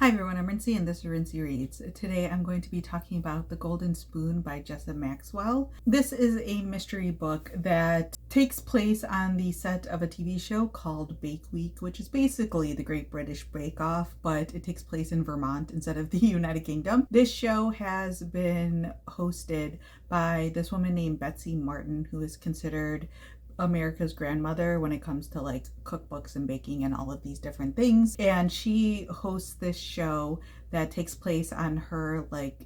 Hi everyone, I'm Rincey and this is Rincey Reads. Today I'm going to be talking about The Golden Spoon by Jessa Maxwell. This is a mystery book that takes place on the set of a TV show called Bake Week, which is basically the Great British Bake Off, but it takes place in Vermont instead of the United Kingdom. This show has been hosted by this woman named Betsy Martin, who is considered America's grandmother when it comes to like cookbooks and baking and all of these different things. And she hosts this show that takes place on her like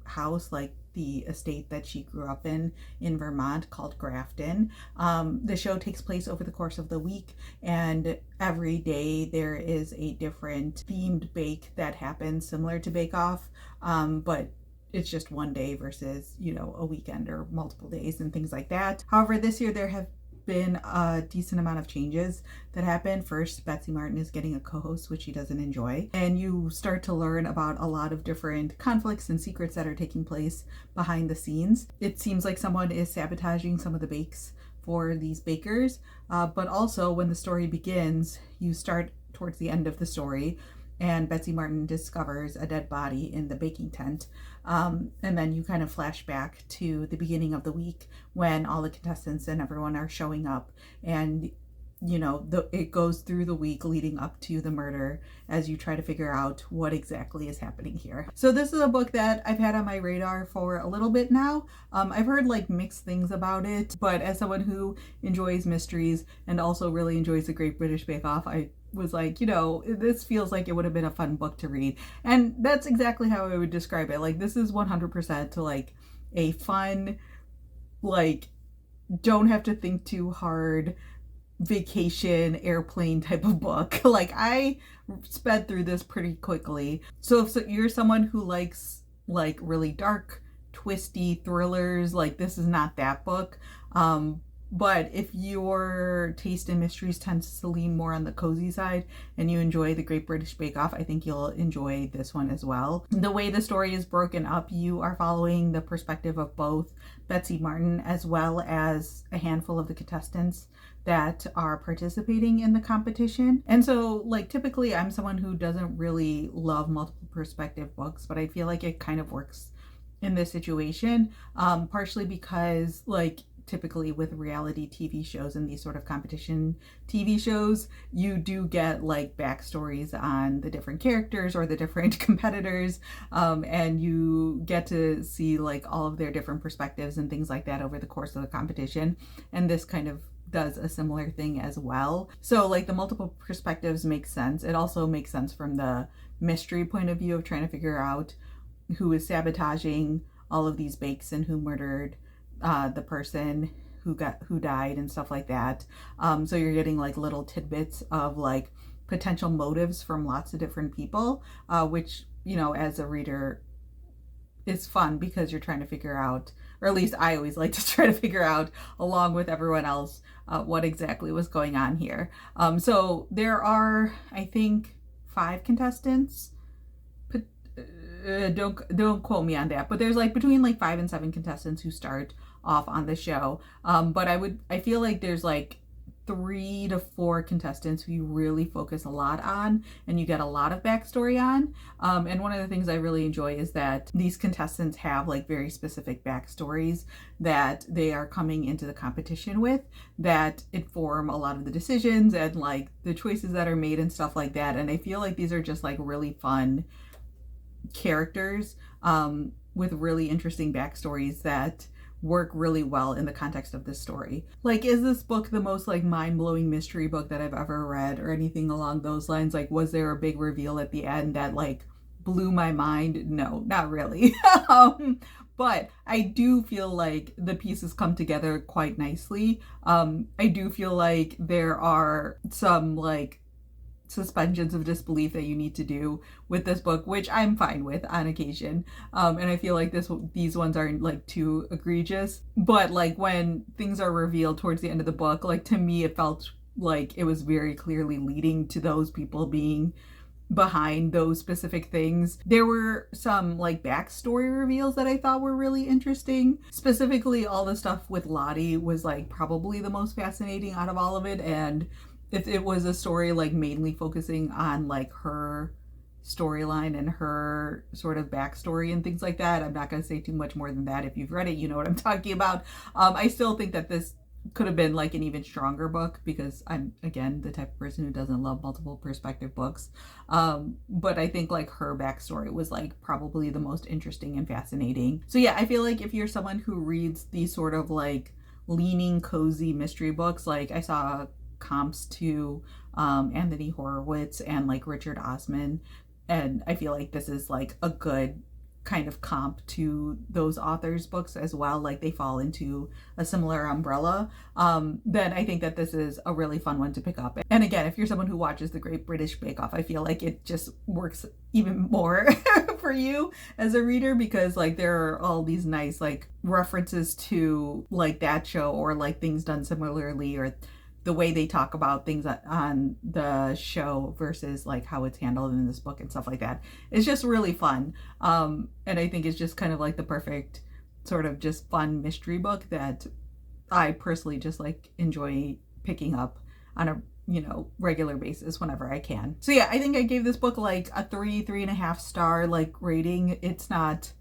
house, like the estate that she grew up in Vermont, called Grafton. The show takes place over the course of the week, and every day there is a different themed bake that happens similar to Bake Off, but it's just one day versus, a weekend or multiple days and things like that. However, this year there have been a decent amount of changes that happened. First, Betsy Martin is getting a co-host, which she doesn't enjoy, and you start to learn about a lot of different conflicts and secrets that are taking place behind the scenes. It seems like someone is sabotaging some of the bakes for these bakers, but also when the story begins, you start towards the end of the story and Betsy Martin discovers a dead body in the baking tent. And then you kind of flash back to the beginning of the week when all the contestants and everyone are showing up, and it goes through the week leading up to the murder as you try to figure out what exactly is happening here. So this is a book that I've had on my radar for a little bit now. I've heard like mixed things about it, but as someone who enjoys mysteries and also really enjoys the Great British Bake Off, I was like, this feels like it would have been a fun book to read. And that's exactly how I would describe it. Like, this is 100% to like a fun, like, don't have to think too hard, vacation airplane type of book. Like, I sped through this pretty quickly. So if you're someone who likes like really dark, twisty thrillers, like this is not that book. But if your taste in mysteries tends to lean more on the cozy side and you enjoy the Great British Bake Off, I think you'll enjoy this one as well. The way the story is broken up, you are following the perspective of both Betsy Martin as well as a handful of the contestants that are participating in the competition. And so like typically I'm someone who doesn't really love multiple perspective books, but I feel like it kind of works in this situation, partially because like typically with reality TV shows and these sort of competition TV shows, you do get like backstories on the different characters or the different competitors, and you get to see like all of their different perspectives and things like that over the course of the competition. And this kind of does a similar thing as well. So like the multiple perspectives make sense. It also makes sense from the mystery point of view of trying to figure out who is sabotaging all of these bakes and who murdered the person who died and stuff like that. So you're getting like little tidbits of like potential motives from lots of different people, which, as a reader is fun because you're trying to figure out, or at least I always like to try to figure out along with everyone else, what exactly was going on here. So there are, I think, 5 contestants. Don't quote me on that, but there's like between like 5 and 7 contestants who start off on the show. But I feel like there's like 3 to 4 contestants who you really focus a lot on and you get a lot of backstory on. And one of the things I really enjoy is that these contestants have like very specific backstories that they are coming into the competition with that inform a lot of the decisions and like the choices that are made and stuff like that. And I feel like these are just like really fun characters with really interesting backstories that work really well in the context of this story. Like, is this book the most like mind-blowing mystery book that I've ever read or anything along those lines? Like, was there a big reveal at the end that like blew my mind? No, not really. But I do feel like the pieces come together quite nicely. I do feel like there are some like suspensions of disbelief that you need to do with this book, which I'm fine with on occasion. And I feel like these ones aren't like too egregious, but like when things are revealed towards the end of the book, like to me, it felt like it was very clearly leading to those people being behind those specific things. There were some like backstory reveals that I thought were really interesting. Specifically, all the stuff with Lottie was like probably the most fascinating out of all of it. And if it was a story like mainly focusing on like her storyline and her sort of backstory and things like that. I'm not going to say too much more than that. If you've read it, you know what I'm talking about. I still think that this could have been like an even stronger book, because I'm, again, the type of person who doesn't love multiple perspective books. But I think like her backstory was like probably the most interesting and fascinating. So yeah, I feel like if you're someone who reads these sort of like leaning cozy mystery books, like I saw comps to Anthony Horowitz and like Richard Osman, and I feel like this is like a good kind of comp to those authors' books as well. Like they fall into a similar umbrella. Then I think that this is a really fun one to pick up. And again, if you're someone who watches the Great British Bake Off, I feel like it just works even more for you as a reader, because like there are all these nice like references to like that show, or like things done similarly, or the way they talk about things on the show versus like how it's handled in this book and stuff like that. It's just really fun. And I think it's just kind of like the perfect sort of just fun mystery book that I personally just like enjoy picking up on a, you know, regular basis whenever I can. So yeah, I think I gave this book like a 3.5 star like rating. It's not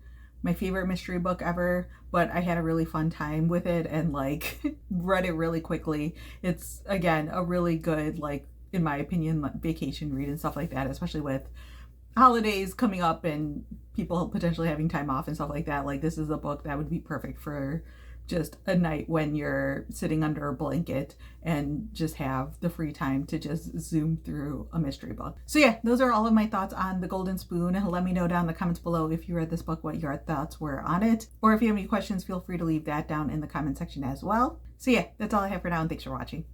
my favorite mystery book ever, but I had a really fun time with it and like read it really quickly. It's, again, a really good, like, in my opinion, like, vacation read and stuff like that, especially with holidays coming up and people potentially having time off and stuff like that. Like, this is a book that would be perfect for just a night when you're sitting under a blanket and just have the free time to just zoom through a mystery book. So yeah, those are all of my thoughts on The Golden Spoon. Let me know down in the comments below if you read this book, what your thoughts were on it. Or if you have any questions, feel free to leave that down in the comment section as well. So yeah, that's all I have for now, and thanks for watching.